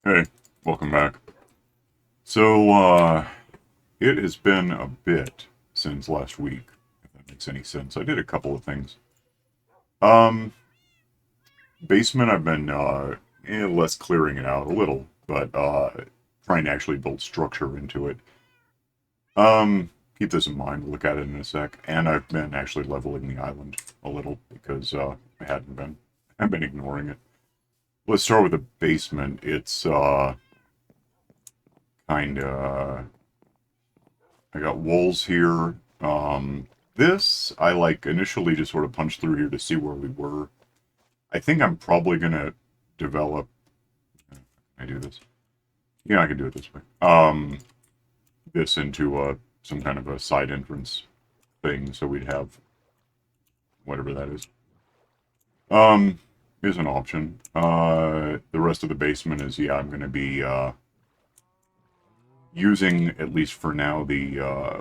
Hey, welcome back. So, it has been a bit since last week, if that makes any sense. I did a couple of things. Um, Basement, I've been, less clearing it out a little, but, trying to actually build structure into it. Keep this in mind, we'll look at it in a sec. And I've been actually leveling the island a little because, I hadn't been. I've been ignoring it. Let's start with the basement. It's, kinda I got walls here. This, I like initially just sort of punched through here to see where we were. I think I'm probably going to develop. Can I do this? Yeah, I can do it this way. This into some kind of a side entrance thing, so we'd have whatever that is. Is an option. The rest of the basement is, yeah, I'm going to be using, at least for now, the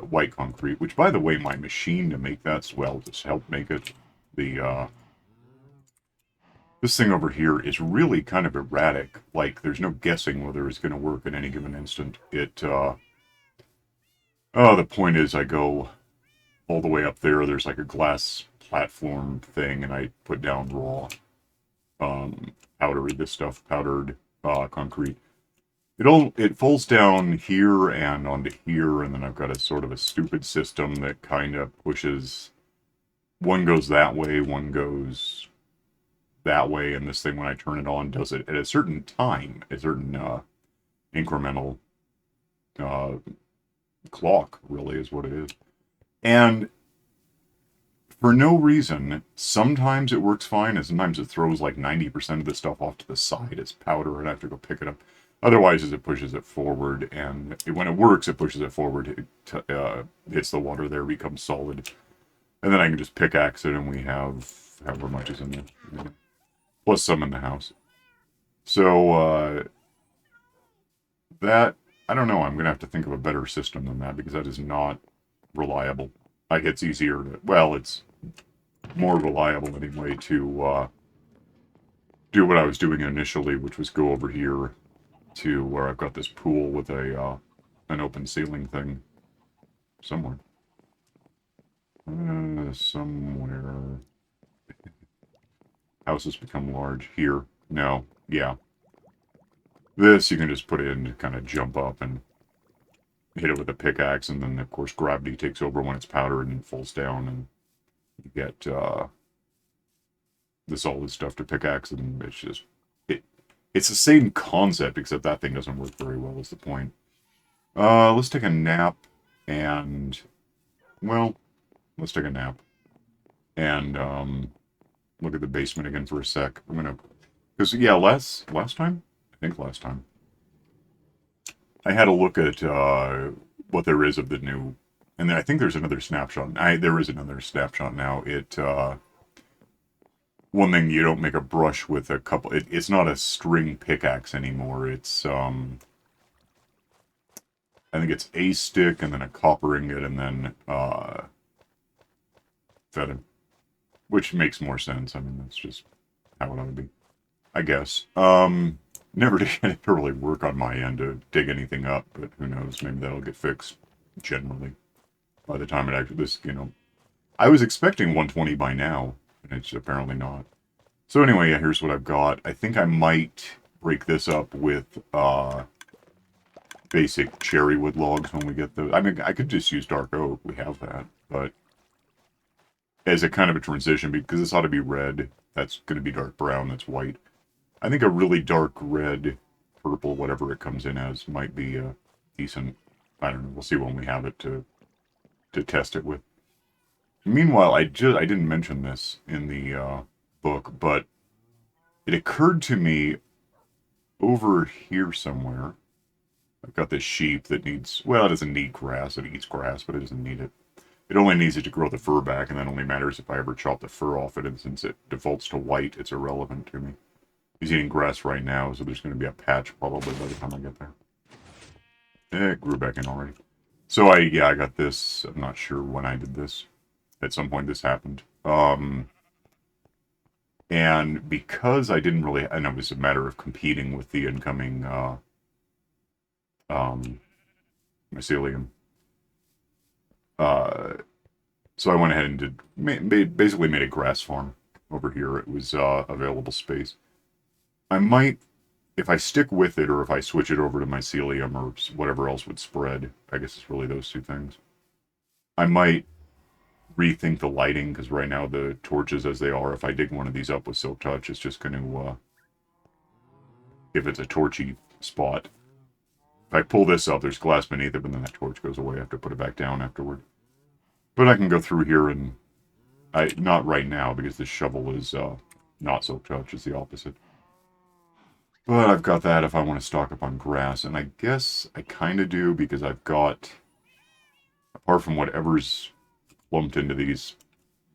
white concrete, which, by the way, my machine to make that swell just helped make it. The This thing over here is really kind of erratic. Like, there's no guessing whether it's going to work at any given instant. The point is I go all the way up there. There's like a glass platform thing, and I put down raw, powdery, this stuff, powdered concrete. It falls down here and onto here, and then I've got a sort of a stupid system that kind of pushes. One goes that way, one goes that way, and this thing, when I turn it on, does it at a certain time, a certain incremental uh, clock, really, is what it is. And for no reason, sometimes it works fine, and sometimes it throws like 90% of the stuff off to the side as powder, and I have to go pick it up. Otherwise, as it pushes it forward, and when it works, it pushes it forward, it hits the water there, becomes solid, and then I can just pickaxe it, and we have however much is in there, plus some in the house. So that I don't know. I'm gonna have to think of a better system than that because that is not reliable. Like, it's easier to, well, it's more reliable anyway to do what I was doing initially, which was go over here to where I've got this pool with a an open ceiling thing somewhere. Somewhere. Houses become large here. No, yeah. This you can just put in to kind of jump up and hit it with a pickaxe, and then of course gravity takes over when it's powdered and falls down, and you get the solid stuff to pickaxe, and it's just it. It's the same concept, except that thing doesn't work very well. Is the point? Let's take a nap, and well, let's take a nap and look at the basement again for a sec. I'm gonna because yeah, last time I think last time I had a look at what there is of the new, and then I think there's another snapshot. There is another snapshot now. One thing, you don't make a brush with a couple. It's not a string pickaxe anymore. It's I think it's a stick and then a copper ingot and then feather, which makes more sense. I mean, that's just how it ought to be, I guess. Never did it to really work on my end to dig anything up, but who knows? Maybe that'll get fixed. Generally, by the time it actually I was expecting 120 by now, and it's apparently not. So anyway, yeah, here's what I've got. I think I might break this up with basic cherry wood logs when we get those. I mean, I could just use dark oak. We have that, but as a kind of a transition, because this ought to be red, that's going to be dark brown, that's white. I think a really dark red, purple, whatever it comes in as, might be a decent. I don't know. We'll see when we have it to test it with. Meanwhile, I didn't mention this in the book, but it occurred to me over here somewhere. I've got this sheep that needs, well, it doesn't need grass. It eats grass, but it doesn't need it. It only needs it to grow the fur back, and that only matters if I ever chop the fur off it, and since it defaults to white, it's irrelevant to me. He's eating grass right now, so there's going to be a patch probably by the time I get there. It grew back in already. So I got this. I'm not sure when I did this. At some point this happened. And because I didn't really, I know it was a matter of competing with the incoming um, mycelium. Uh, so I went ahead and basically made a grass farm over here. It was available space. I might, if I stick with it or if I switch it over to mycelium or whatever else would spread, I guess it's really those two things. I might rethink the lighting because right now the torches as they are, if I dig one of these up with Silk Touch, it's just going to, if it's a torchy spot, if I pull this up, there's glass beneath it, but then that torch goes away. I have to put it back down afterward. But I can go through here and not right now because this shovel is not Silk Touch, it's the opposite. But I've got that if I want to stock up on grass, and I guess I kind of do because I've got, apart from whatever's lumped into these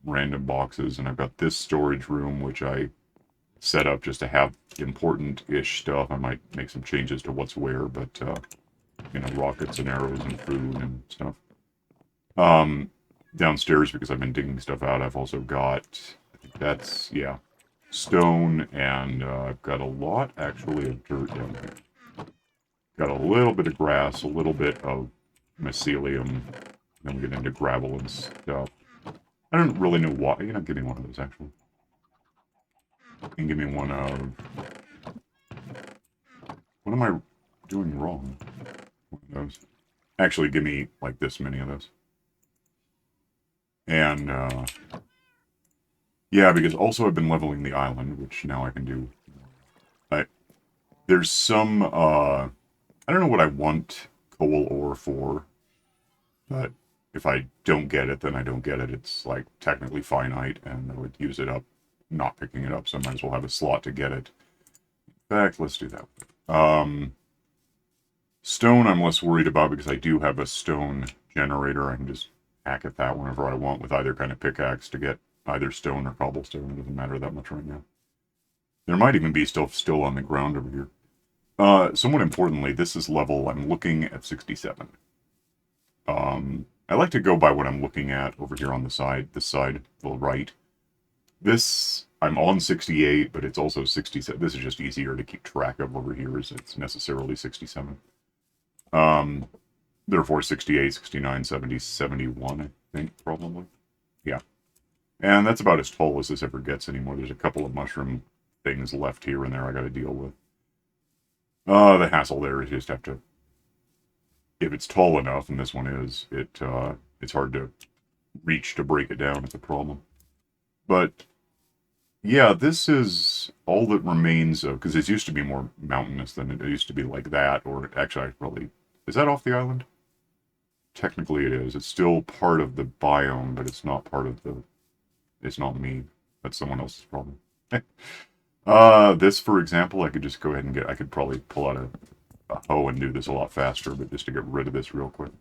random boxes, and I've got this storage room which I set up just to have important-ish stuff. I might make some changes to what's where, but rockets and arrows and food and stuff. Downstairs, because I've been digging stuff out, I've also got, I think that's, yeah, stone, and I've got a lot, actually, of dirt down here. Got a little bit of grass, a little bit of mycelium, then we get into gravel and stuff. I don't really know why. Give me one of those, actually. And give me one of... What am I doing wrong? One of those. Actually, give me, like, this many of those. And, yeah, because also I've been leveling the island, which now I can do. There's some, I don't know what I want coal ore for, but if I don't get it, then I don't get it. It's, like, technically finite, and I would use it up, not picking it up, so I might as well have a slot to get it. In fact, let's do that. Stone I'm less worried about because I do have a stone generator. I can just hack at that whenever I want with either kind of pickaxe to get either stone or cobblestone. It doesn't matter that much right now. There might even be stuff still on the ground over here. Somewhat importantly, this is level, I'm looking at 67. I like to go by what I'm looking at over here on the side, this side, the right. This, I'm on 68, but it's also 67. This is just easier to keep track of over here, as it's necessarily 67. Therefore 68, 69, 70, 71, I think, probably. Yeah. And that's about as tall as this ever gets anymore. There's a couple of mushroom things left here and there I gotta deal with. The hassle there is just have to... If it's tall enough, and this one is, it's hard to reach to break it down. It's a problem. But, yeah, this is all that remains of... Because it used to be more mountainous than it used to be like that, or actually, I probably... Is that off the island? Technically it is. It's still part of the biome, but it's not part of the... It's not me. That's someone else's problem. This, for example, I could just go ahead and get... I could probably pull out a hoe and do this a lot faster, but just to get rid of this real quick.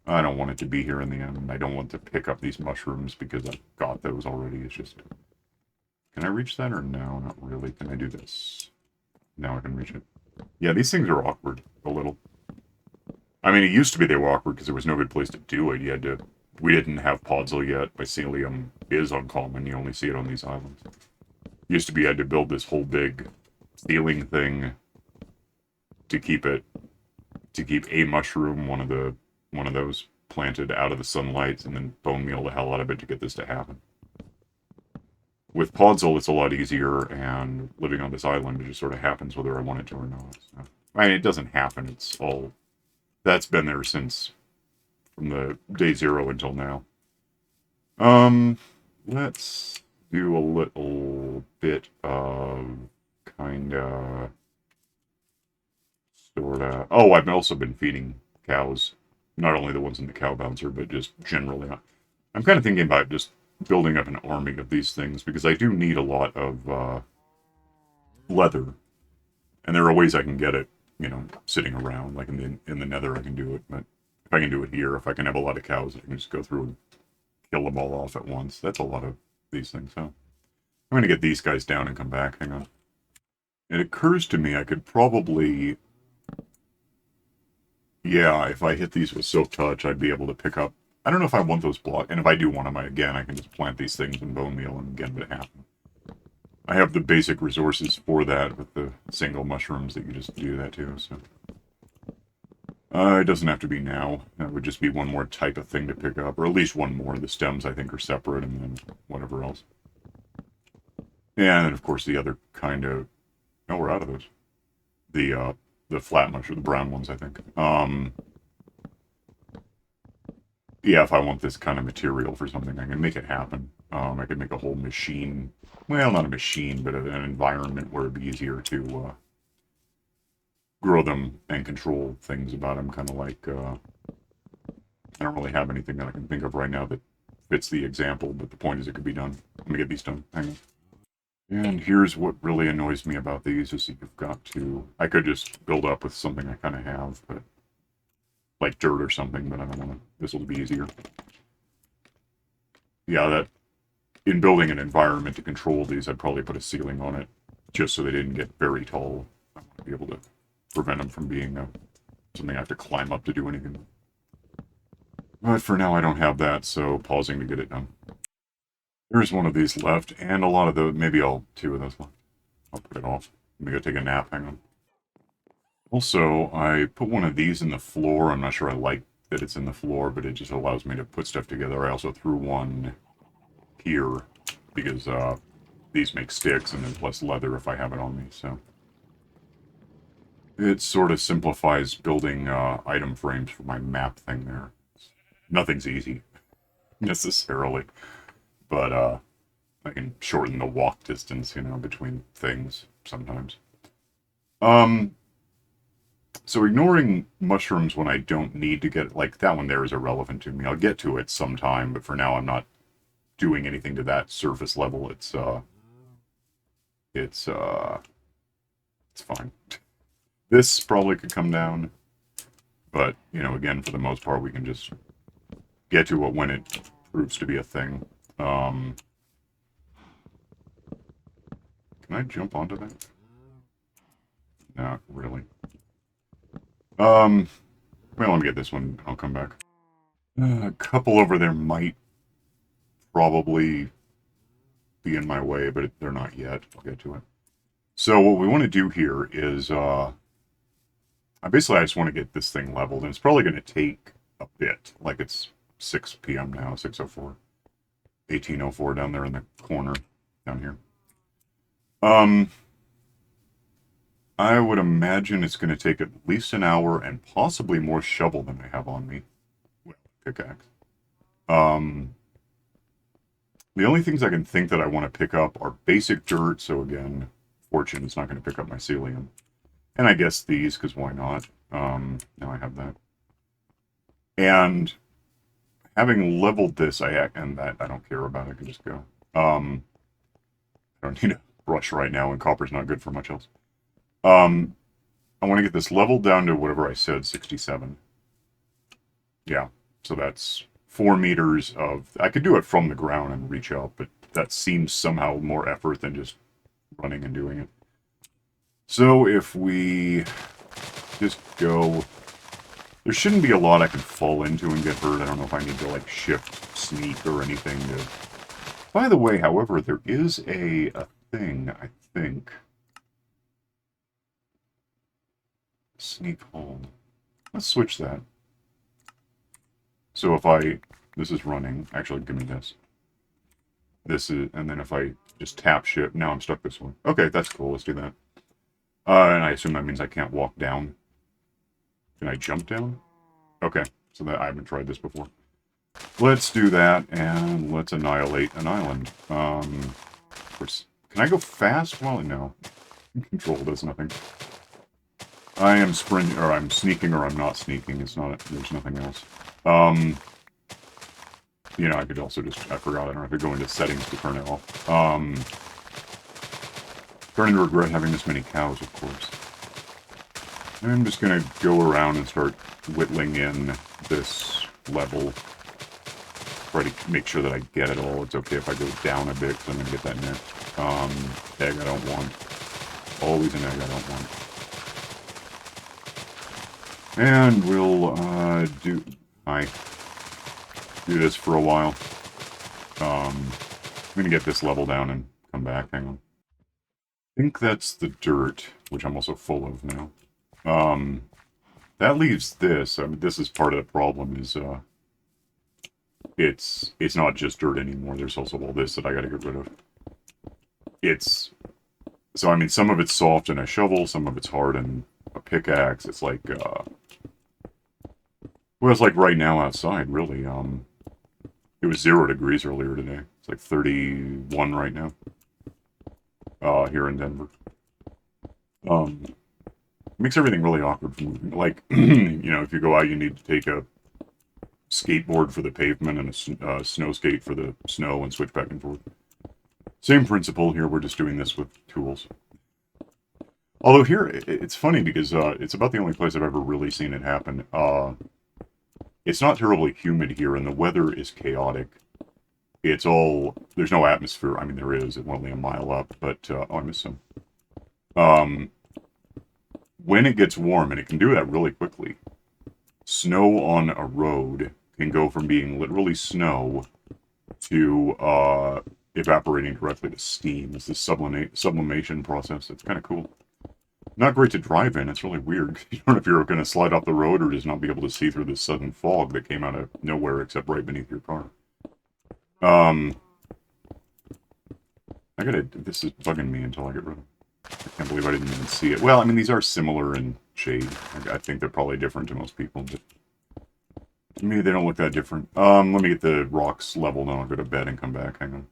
I don't want it to be here in the end, and I don't want to pick up these mushrooms because I've got those already. It's just... Can I reach that or no? Not really. Can I do this? Now I can reach it. Yeah, these things are awkward. A little. I mean, it used to be they were awkward because there was no good place to do it. You had to... We didn't have podzol yet. Mycelium is uncommon. You only see it on these islands. Used to be you had to build this whole big ceiling thing to keep it... To keep a mushroom, one of those, planted out of the sunlight, and then bone meal the hell out of it to get this to happen. With podzol, it's a lot easier, and living on this island, it just sort of happens whether I want it to or not. So, I mean, it doesn't happen. It's all... That's been there since... From the day zero until now. Let's do a little bit of... Kinda... Sorta... Oh, I've also been feeding cows. Not only the ones in the cow bouncer, but just generally. I'm kind of thinking about just building up an army of these things, because I do need a lot of leather. And there are ways I can get it, sitting around. Like in the nether I can do it, but if I can do it here, if I can have a lot of cows, I can just go through and kill them all off at once. That's a lot of these things, so... I'm going to get these guys down and come back. Hang on. It occurs to me I could probably... Yeah, if I hit these with Silk Touch, I'd be able to pick up... I don't know if I want those blocks, and if I do want them, I can just plant these things in bone meal and get them to happen. I have the basic resources for that with the single mushrooms that you just do that too, so. It doesn't have to be now. That would just be one more type of thing to pick up, or at least one more. The stems, I think, are separate, and then whatever else. Yeah, and then, of course, the other kind of... Oh, we're out of those. The flat mushroom, the brown ones, I think. Yeah, if I want this kind of material for something, I can make it happen. I could make a whole machine. Well, not a machine, but an environment where it'd be easier to grow them and control things about them, kind of like... I don't really have anything that I can think of right now that fits the example, but the point is it could be done. Let me get these done. Hang on. And here's what really annoys me about these is that you've got to... I could just build up with something I kind of have, but... Like dirt or something, but I don't want to... This will be easier. Yeah, that... In building an environment to control these, I'd probably put a ceiling on it, just so they didn't get very tall. I want to be able to prevent them from being something I have to climb up to do anything. But for now, I don't have that, so pausing to get it done. There's one of these left, and a lot of those. Maybe two of those left. I'll put it off. Let me go take a nap. Hang on. Also, I put one of these in the floor. I'm not sure I like that it's in the floor, but it just allows me to put stuff together. I also threw one here, because these make sticks, and there's less leather if I have it on me, so... It sort of simplifies building item frames for my map thing there. Nothing's easy, necessarily. But I can shorten the walk distance, between things sometimes. So ignoring mushrooms when I don't need to get... Like, that one there is irrelevant to me. I'll get to it sometime, but for now I'm not doing anything to that surface level. It's fine. This probably could come down, but, again, for the most part, we can just get to it when it proves to be a thing. Can I jump onto that? Not really. Well, let me get this one. I'll come back. A couple over there might probably be in my way, but they're not yet. I'll get to it. So what we want to do here is... I just want to get this thing leveled, and it's probably going to take a bit. Like, it's 6 p.m. now, 6:04. 18:04 down there in the corner, down here. I would imagine it's going to take at least an hour, and possibly more shovel than I have on me. Well, pickaxe. The only things I can think that I want to pick up are basic dirt, so again, fortune is not going to pick up my mycelium. And I guess these, because why not? Now I have that. And having leveled this, and that I don't care about, I can just go. I don't need a brush right now, and copper's not good for much else. I want to get this leveled down to whatever I said, 67. Yeah, so that's 4 meters of... I could do it from the ground and reach out, but that seems somehow more effort than just running and doing it. So if we just go... There shouldn't be a lot I can fall into and get hurt. I don't know if I need to, like, shift, sneak, or anything to... By the way, however, there is a thing, I think... Sneak home. Let's switch that. So if I... This is running. Actually, give me this. This is... And then if I just tap shift... Now I'm stuck this way. Okay, that's cool. Let's do that. And I assume that means I can't walk down. Can I jump down? Okay, so that I haven't tried this before. Let's do that, and let's annihilate an island. Of course, can I go fast? Well, no. Control does nothing. I am sprinting, or I'm sneaking, or I'm not sneaking. It's not, there's nothing else. I could also just, I forgot, I don't have to go into settings to turn it off. Starting to regret having this many cows, of course. I'm just gonna go around and start whittling in this level. Try to make sure that I get it all. It's okay if I go down a bit, because I'm gonna get that next. Egg I don't want. Always an egg I don't want. And we'll, do this for a while. I'm gonna get this level down and come back. Hang on. think that's the dirt, which I'm also full of now. Um, that leaves this. I mean, this is part of the problem. Is it's not just dirt anymore. There's also all this that I got to get rid of. It's so I mean, some of it's soft and a shovel, some of it's hard and a pickaxe. It's like well, it's like right now outside. Really, it was 0 degrees earlier today. It's like 31 right now. Here in Denver. Makes everything really awkward for moving. Like, if you go out, you need to take a skateboard for the pavement and a snow skate for the snow and switch back and forth. Same principle here. We're just doing this with tools. Although here, it's funny because it's about the only place I've ever really seen it happen. It's not terribly humid here, and the weather is chaotic. There's no atmosphere. I mean, there is. It's only a mile up, but, oh, I missed some. When it gets warm, and it can do that really quickly, snow on a road can go from being literally snow to evaporating directly to steam. It's this sublimation process. It's kind of cool. Not great to drive in. It's really weird. You don't know if you're going to slide off the road or just not be able to see through this sudden fog that came out of nowhere except right beneath your car. This is bugging me until I get rid of it. I can't believe I didn't even see it. Well, I mean, these are similar in shade. I think they're probably different to most people, but maybe they don't look that different. Let me get the rocks leveled and I'll go to bed and come back. Hang on.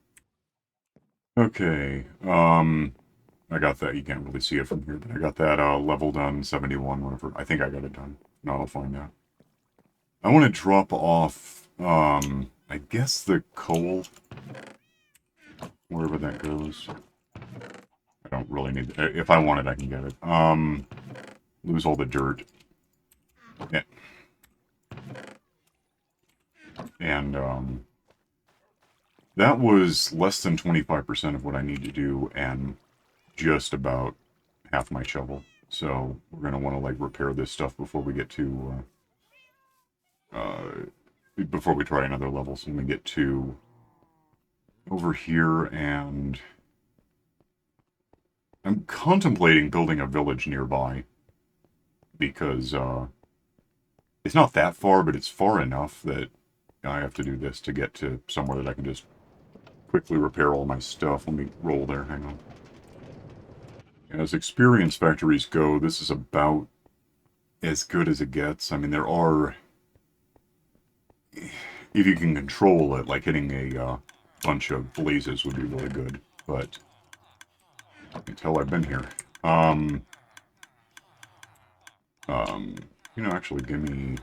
Okay, I got that. You can't really see it from here, but I got that level done, 71, whatever. I think I got it done. Now I'll find out. I want to drop off, I guess the coal, wherever that goes. I don't really need it. If I want it, I can get it. Lose all the dirt. Yeah. And, that was less than 25% of what I need to do, and just about half my shovel. So we're going to want to, like, repair this stuff before we get to, before we try another level. So we get to over here, and I'm contemplating building a village nearby because it's not that far, but it's far enough that I have to do this to get to somewhere that I can just quickly repair all my stuff. Let me roll there, hang on. As experience factories go, this is about as good as it gets. I mean, there are, if you can control it, like hitting a bunch of blazes would be really good, but I can tell I've been here. Actually, give me...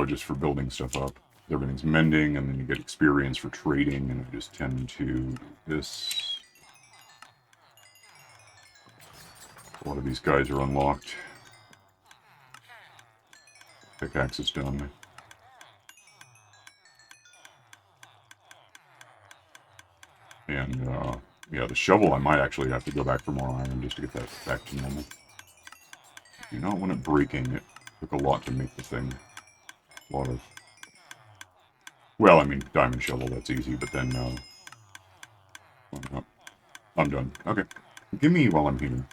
just for building stuff up. Everything's mending, and then you get experience for trading, and I just tend to do this. A lot of these guys are unlocked. Pickaxe is done. And, yeah, the shovel, I might actually have to go back for more iron just to get that back to normal. Do not want it breaking. It took a lot to make the thing. A lot of... Well, I mean, diamond shovel, that's easy, but then, oh, I'm done. Okay. Give me while I'm here.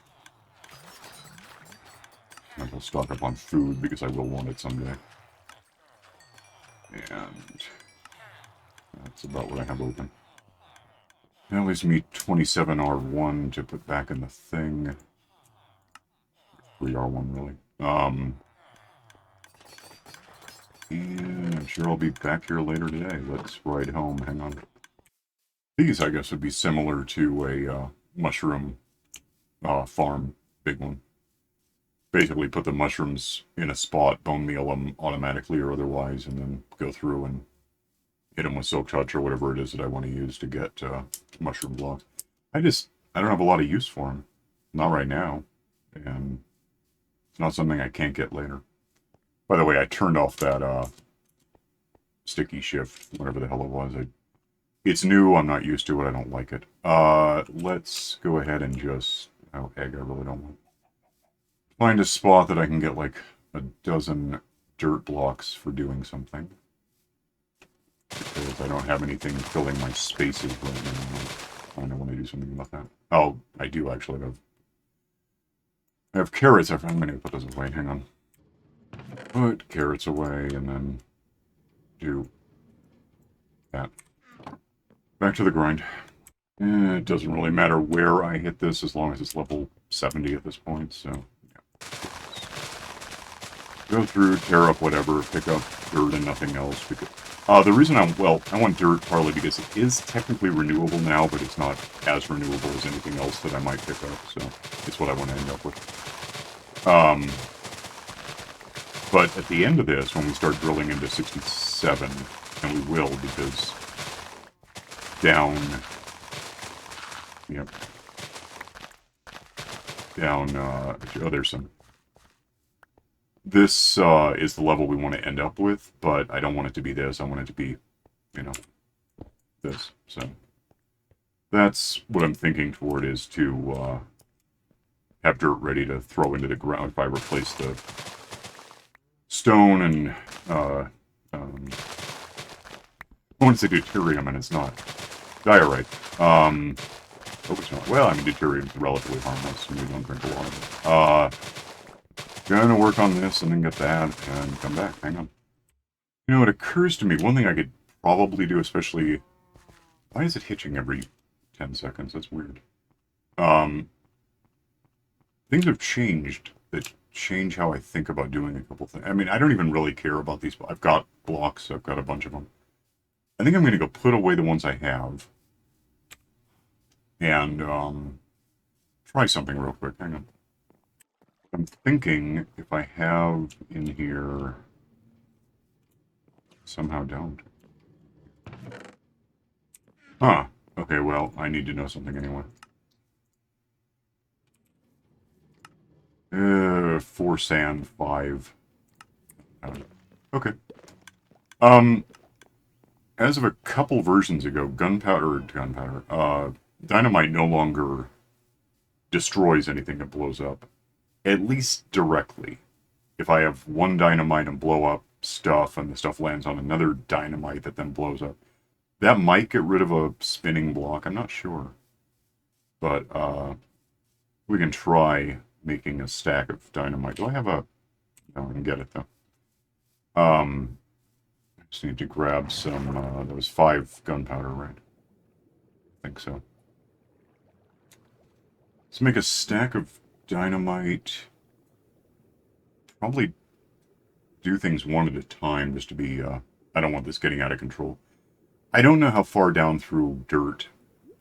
I will stock up on food because I will want it someday. And that's about what I have open. That leaves me 27R1 to put back in the thing. 3R1, really. And I'm sure I'll be back here later today. Let's ride home. Hang on. These, I guess, would be similar to a mushroom farm. Big one. Basically put the mushrooms in a spot, bone meal them automatically or otherwise, and then go through and hit them with silk touch or whatever it is that I want to use to get mushroom blocks. I don't have a lot of use for them. Not right now. And it's not something I can't get later. By the way, I turned off that sticky shift, whatever the hell it was. It's new, I'm not used to it, I don't like it. Let's go ahead and just... Oh, egg, I really don't want. Find a spot that I can get like a dozen dirt blocks for doing something. because I don't have anything filling my spaces right now. I don't know when I do something about that. Oh, I do actually I have carrots. I'm going to put those away. Hang on. Put carrots away and then do that. Back to the grind. It doesn't really matter where I hit this as long as it's level 70 at this point, so yeah. Go through, tear up whatever, pick up dirt and nothing else. Because the reason I want dirt partly because it is technically renewable now, but it's not as renewable as anything else that I might pick up, so it's what I want to end up with. But at the end of this, when we start drilling into 67, and we will, because down, yep, down, oh, there's some. This is the level we want to end up with, but I don't want it to be this. I want it to be, you know, this. So that's what I'm thinking toward, is to have dirt ready to throw into the ground if I replace the stone and, I want to say deuterium, and it's not. Diorite. Oh, it's not. Well, I mean, deuterium is relatively harmless, and we don't drink a lot of it. Gonna work on this and then get that and come back. Hang on. You know, it occurs to me, one thing I could probably do, especially... Why is it hitching every 10 seconds? That's weird. Things have changed that change how I think about doing a couple things. I mean, I don't even really care about these. I've got blocks. I've got a bunch of them. I think I'm going to go put away the ones I have. And, try something real quick. Hang on. I'm thinking if I have in here... Somehow don't. Huh. Okay, well, I need to know something anyway. 4 sand, 5. Okay. As of a couple versions ago, dynamite no longer destroys anything that blows up. At least directly. If I have one dynamite and blow up stuff, and the stuff lands on another dynamite that then blows up, that might get rid of a spinning block. I'm not sure. But, we can try making a stack of dynamite. Do I have a... No, I can get it, though. I just need to grab some, there was 5 gunpowder, right? I think so. Let's make a stack of dynamite. Probably do things one at a time, just to be, I don't want this getting out of control. I don't know how far down through dirt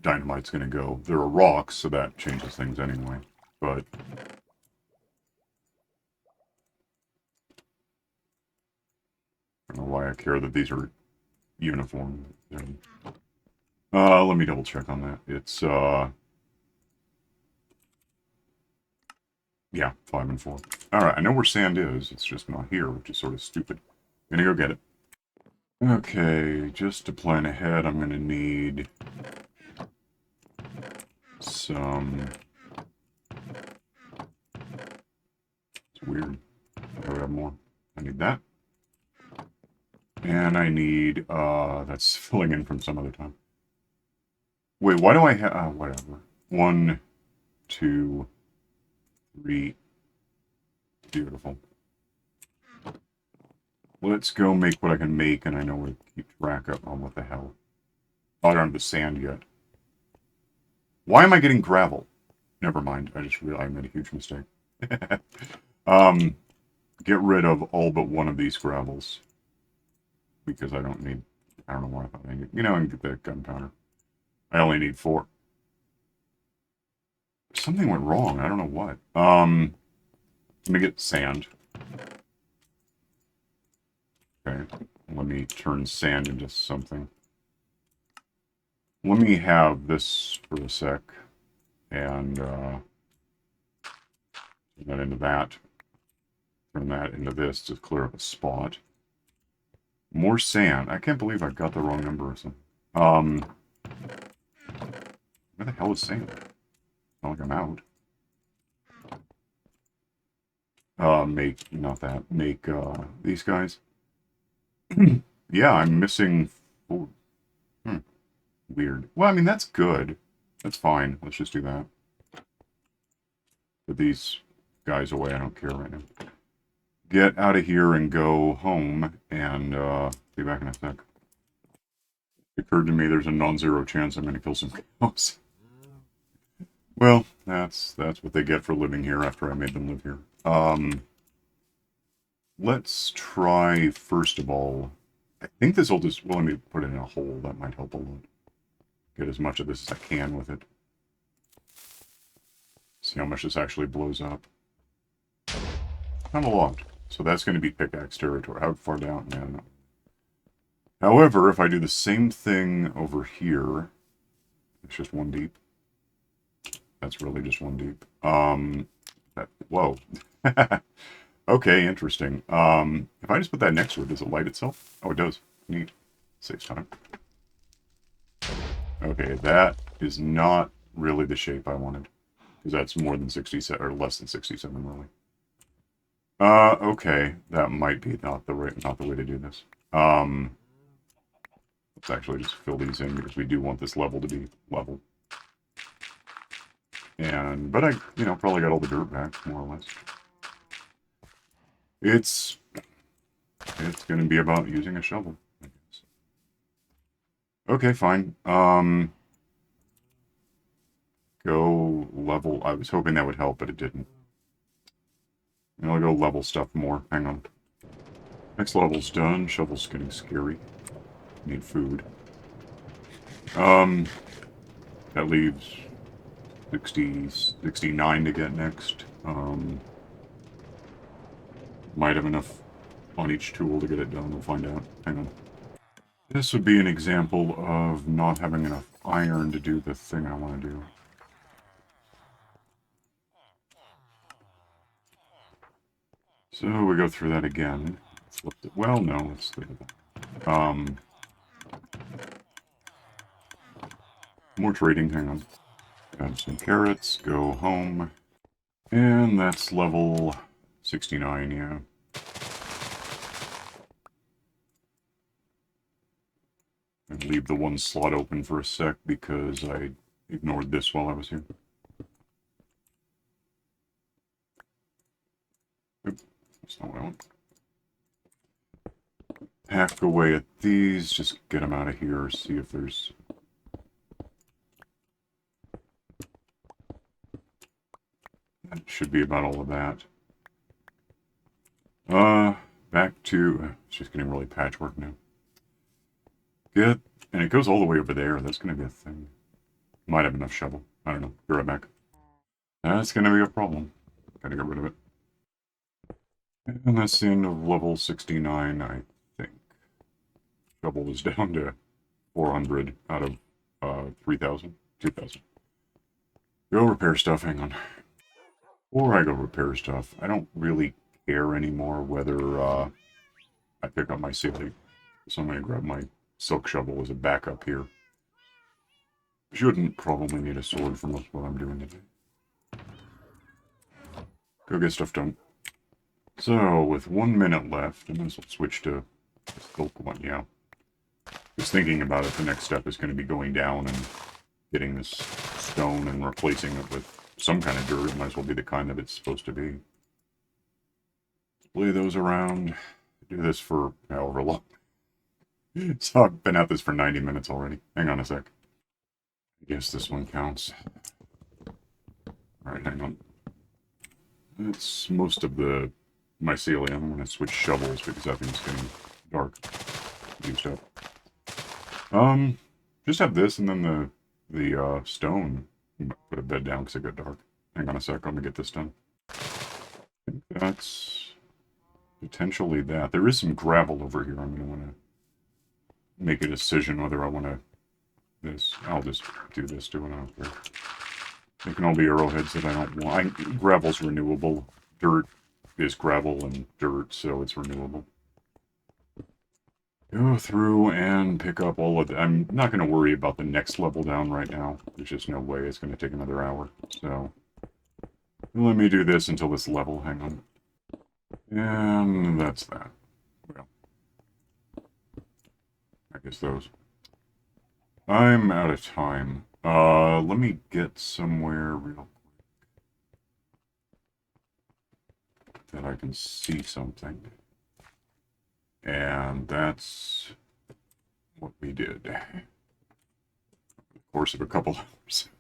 dynamite's gonna go. There are rocks, so that changes things anyway, but... I don't know why I care that these are uniform. Let me double check on that. It's, yeah, 5 and 4. Alright, I know where sand is, it's just not here, which is sort of stupid. I'm gonna go get it. Okay, just to plan ahead, I'm gonna need some... It's weird. I would have more. I need that. And I need, that's filling in from some other time. Wait, why do I have, whatever. 1, 2, 3. Beautiful. Let's go make what I can make, and I know where to keep track of. Oh, what the hell. Oh, I don't have the sand yet. Why am I getting gravel? Never mind, I just realized I made a huge mistake. Get rid of all but one of these gravels. Because I don't need... I don't know why I thought I needed... You know, I can get the gunpowder. I only need 4. Something went wrong, I don't know what. Let me get sand. Okay, let me turn sand into something. Let me have this for a sec. And, turn that into that. Turn that into this to clear up a spot. More sand. I can't believe I got the wrong number or something. Where the hell is sand? It's not like I'm out. Make, not that. Make, these guys. Yeah, I'm missing Oh, weird. Well, I mean, that's good. That's fine. Let's just do that. Put these guys away. I don't care right now. Get out of here and go home, and be back in a sec. It occurred to me there's a non-zero chance I'm going to kill some cows. Well, that's what they get for living here after I made them live here. Let's try, first of all, I think this will just, well, let me put it in a hole. That might help a lot. Get as much of this as I can with it. See how much this actually blows up. Not a lot. So that's going to be pickaxe territory. How far down? I don't know. However, if I do the same thing over here, it's just one deep. That's really just one deep. Whoa. Okay, interesting. If I just put that next to it, does it light itself? Oh, it does. Neat. Saves time. Okay, that is not really the shape I wanted. Because that's more than 67, or less than 67, really. Okay. That might be not the way to do this. Let's actually just fill these in, because we do want this level to be level. But I, probably got all the dirt back, more or less. It's going to be about using a shovel, I guess. Okay, fine. Go level. I was hoping that would help, but it didn't. And I'll go level stuff more. Hang on. Next level's done. Shovel's getting scary. Need food. That leaves 69 to get next. Might have enough on each tool to get it done. We'll find out. Hang on. This would be an example of not having enough iron to do the thing I want to do. So we go through that again. Flip it. Well, no, let's leave it. More trading, hang on. Got some carrots, go home. And that's level 69, yeah. And leave the one slot open for a sec because I ignored this while I was here. Oop, that's not what I want. Hack away at these, just get them out of here, see if there's... That should be about all of that. Back to... It's just getting really patchwork now. Good. And it goes all the way over there. That's going to be a thing. Might have enough shovel. I don't know. Be right back. That's going to be a problem. Gotta get rid of it. And that's the end of level 69, I think. Shovel is down to 400 out of 3,000. 2,000. Go repair stuff. Hang on. Before I go repair stuff, I don't really care anymore whether I pick up my sealing. So I'm going to grab my silk shovel as a backup here. Shouldn't probably need a sword for most of what I'm doing today. Go get stuff done. So, with 1 minute left, I might as well switch to the silk one, yeah. Just thinking about it, the next step is going to be going down and getting this stone and replacing it with some kind of dirt. It might as well be the kind that it's supposed to be. Lay those around. Do this for however long. So I've been at this for 90 minutes already. Hang on a sec. I guess this one counts. Alright, hang on. That's most of the mycelium. I'm going to switch shovels because I think it's getting dark. Used up. Just have this and then the stone. Put a bed down because it got dark. Hang on a sec, let me get this done. I think that's potentially that. There is some gravel over here. I'm going to want to make a decision whether I want to this. I'll just do this to it out there. They can all be arrowheads that I don't want. Gravel's renewable. Dirt is gravel and dirt, so it's renewable. Go through and pick up all of the... I'm not going to worry about the next level down right now. There's just no way. It's going to take another hour. So, let me do this until this level. Hang on. And that's that. Well, I guess those. I'm out of time. Let me get somewhere real quick that I can see something. And that's what we did. In the course of a couple hours.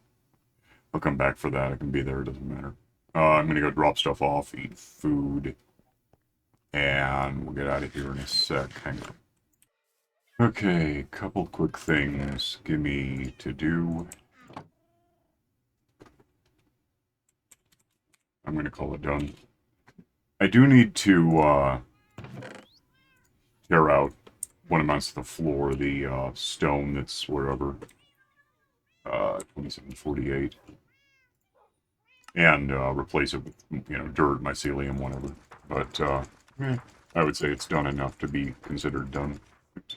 I'll come back for that. I can be there, it doesn't matter. I'm gonna go drop stuff off, eat food, and we'll get out of here in a sec. Hang on. Okay, couple quick things. Give me to do. I'm gonna call it done. I do need to tear out when I'm on the floor the stone that's wherever 2748, and replace it with dirt, mycelium, whatever. But I would say it's done enough to be considered done. Oops.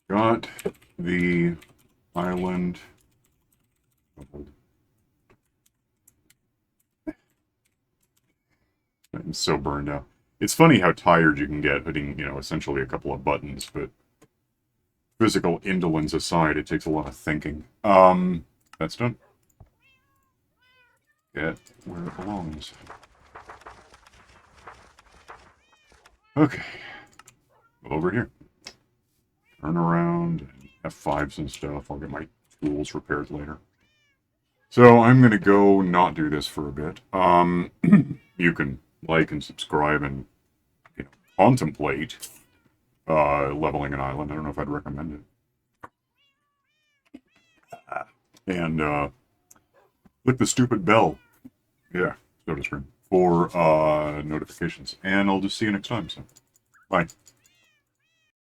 Got the island. I'm so burned out. It's funny how tired you can get hitting, essentially a couple of buttons, but physical indolence aside, it takes a lot of thinking. That's done. Get where it belongs. Okay. Over here. Turn around, and F5s and stuff. I'll get my tools repaired later. So I'm going to go not do this for a bit. You can like and subscribe and contemplate leveling an island. I don't know if I'd recommend it. And click the stupid bell. Yeah, soda stream for notifications. And I'll just see you next time. So, bye.